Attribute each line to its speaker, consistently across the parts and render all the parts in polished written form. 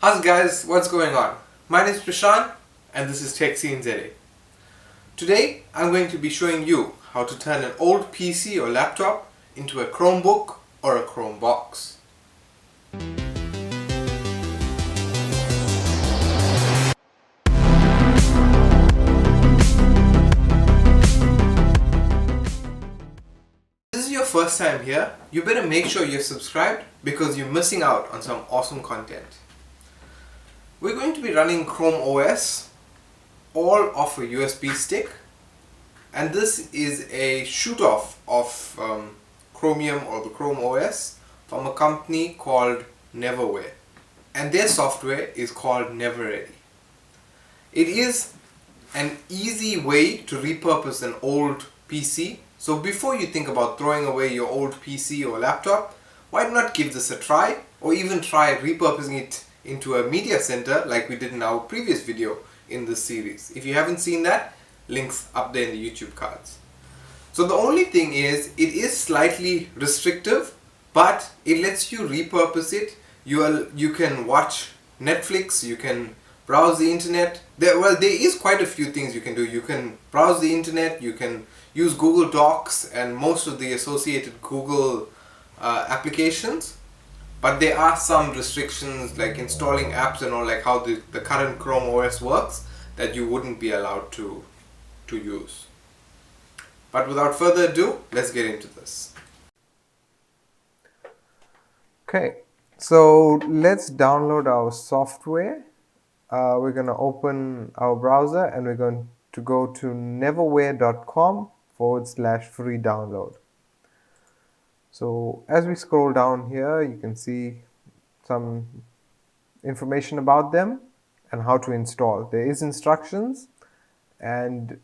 Speaker 1: How's guys, what's going on? My name is Preshaan and this is Pc Ep.2. Today I'm going to be showing you how to turn an old PC or laptop into a Chromebook or a Chromebox. If this is your first time here, you better make sure you're subscribed because you're missing out on some awesome content. We're going to be running Chrome OS all off a USB stick, and this is a shoot-off of Chromium or the Chrome OS from a company called Neverware, and their software is called NeverReady. It is an easy way to repurpose an old PC, so before you think about throwing away your old PC or laptop, why not give this a try, or even try repurposing it into a media center like we did in our previous video in this series. If you haven't seen that, links up there in the YouTube cards. So the only thing is, it is slightly restrictive, but it lets you repurpose it. You can watch Netflix, you can browse the internet. There is quite a few things you can do. You can browse the internet, you can use Google Docs and most of the associated Google applications. But there are some restrictions like installing apps and all, like how the current Chrome OS works, that you wouldn't be allowed to use. But without further ado, let's get into this. Okay, so let's download our software. We're going to open our browser and we're going to go to neverware.com/free download. So as we scroll down here, you can see some information about them and how to install. There is instructions, and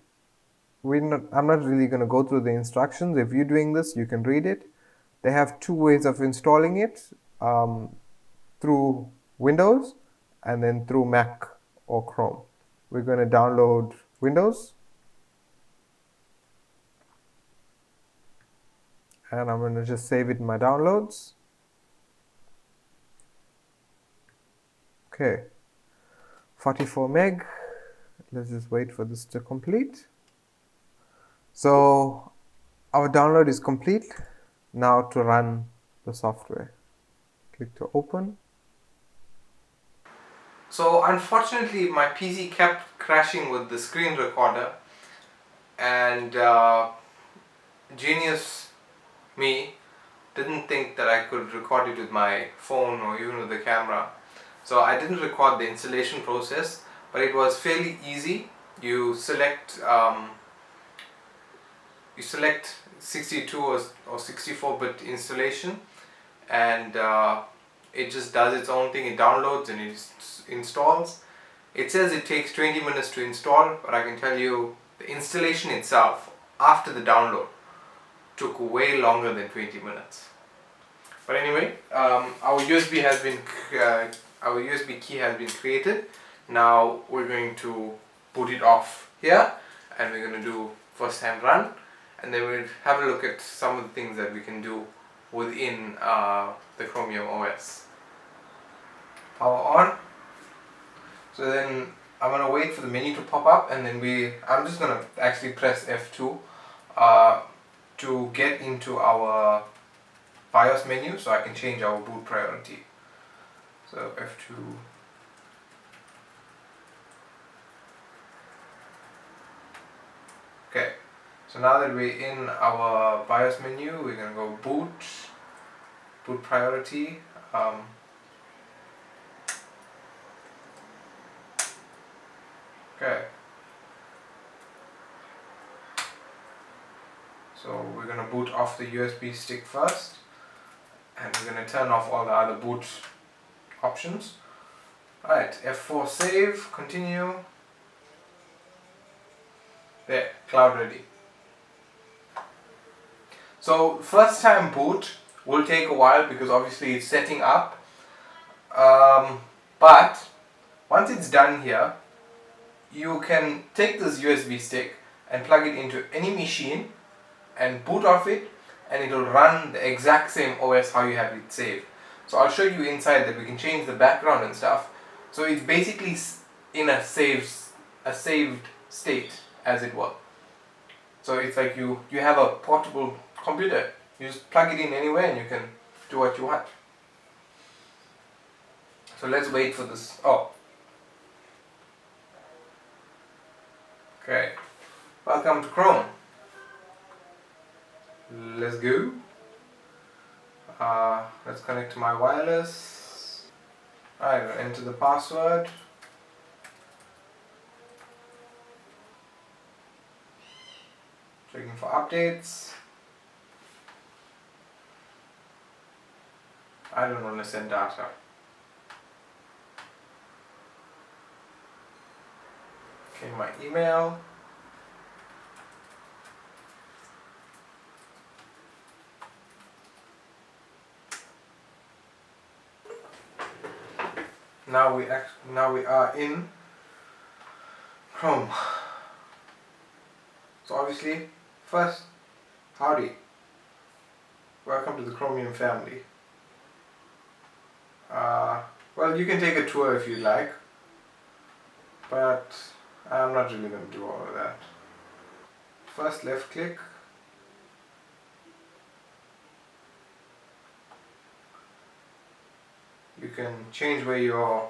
Speaker 1: I'm not really going to go through the instructions. If you're doing this, you can read it. They have two ways of installing it, through Windows and then through Mac or Chrome. We're going to download Windows. And I'm going to just save it in my downloads. Okay, 44 meg. Let's just wait for this to complete. So our download is complete. Now to run the software. Click to open. So unfortunately my PC kept crashing with the screen recorder, and genius me didn't think that I could record it with my phone or even with the camera. So I didn't record the installation process, but it was fairly easy. You select 62 or 64-bit installation, and it just does its own thing. It downloads and it installs. It says it takes 20 minutes to install, but I can tell you the installation itself after the download took way longer than 20 minutes. But anyway, our USB key has been created. Now we're going to boot it off here, and we're going to do first time run, and then we'll have a look at some of the things that we can do within the Chromium OS. Power on. So then I'm going to wait for the menu to pop up, and then I'm just going to actually press F2 to get into our BIOS menu, so I can change our boot priority. So F2. Okay, so now that we're in our BIOS menu, we're going to go boot priority. Okay. So we're going to boot off the USB stick first, and we're going to turn off all the other boot options. Alright, F4 save, continue. There, cloud ready. So first time boot will take a while because obviously it's setting up. But once it's done here, you can take this USB stick and plug it into any machine and boot off it, and it will run the exact same OS how you have it saved. So I'll show you inside that we can change the background and stuff, So it's basically in a saved state, as it were. So it's like you have a portable computer. You just plug it in anywhere and you can do what you want. So let's wait for this. Oh. Okay. Welcome to Chrome. Let's go. Let's connect to my wireless. Alright, enter the password. Checking for updates. I don't want to send data. Okay, my email. Now we are in Chrome. So obviously, first, howdy. Welcome to the Chromium family. Well, you can take a tour if you'd like, but I'm not really going to do all of that. First, left click. You can change where your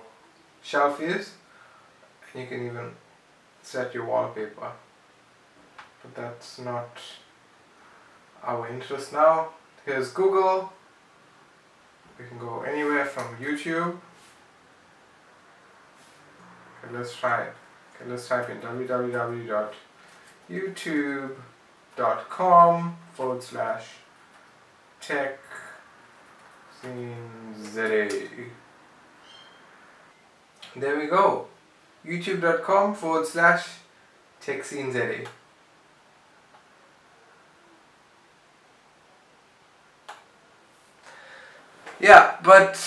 Speaker 1: shelf is, and you can even set your wallpaper. But that's not our interest now. Here's Google. We can go anywhere from YouTube. Okay, let's try it. Okay, let's type in www.youtube.com/TechSceneZA. There we go. youtube.com/TechSceneZA. Yeah, but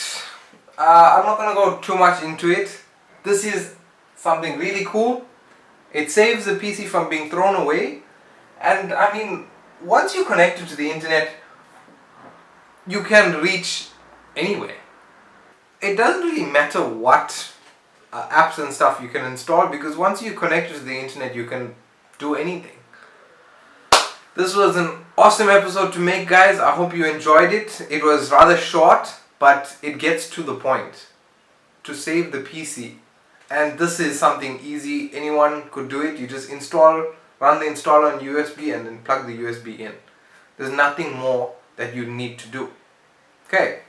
Speaker 1: I'm not gonna go too much into it. This is something really cool. It saves the PC from being thrown away, and I mean, once you connect it to the internet, you can reach anywhere. It doesn't really matter what apps and stuff you can install, because once you connect it to the internet, you can do anything. This was an awesome episode to make, guys. I hope you enjoyed it. It was rather short, but it gets to the point. To save the PC. And this is something easy. Anyone could do it. You just run the installer on USB and then plug the USB in. There's nothing more that you need to do. Okay.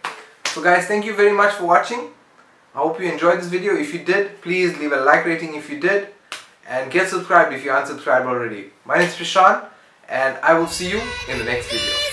Speaker 1: So guys, thank you very much for watching. I hope you enjoyed this video. If you did, please leave a like rating if you did. And get subscribed if you aren't subscribed already. My name is Preshaan, and I will see you in the next video.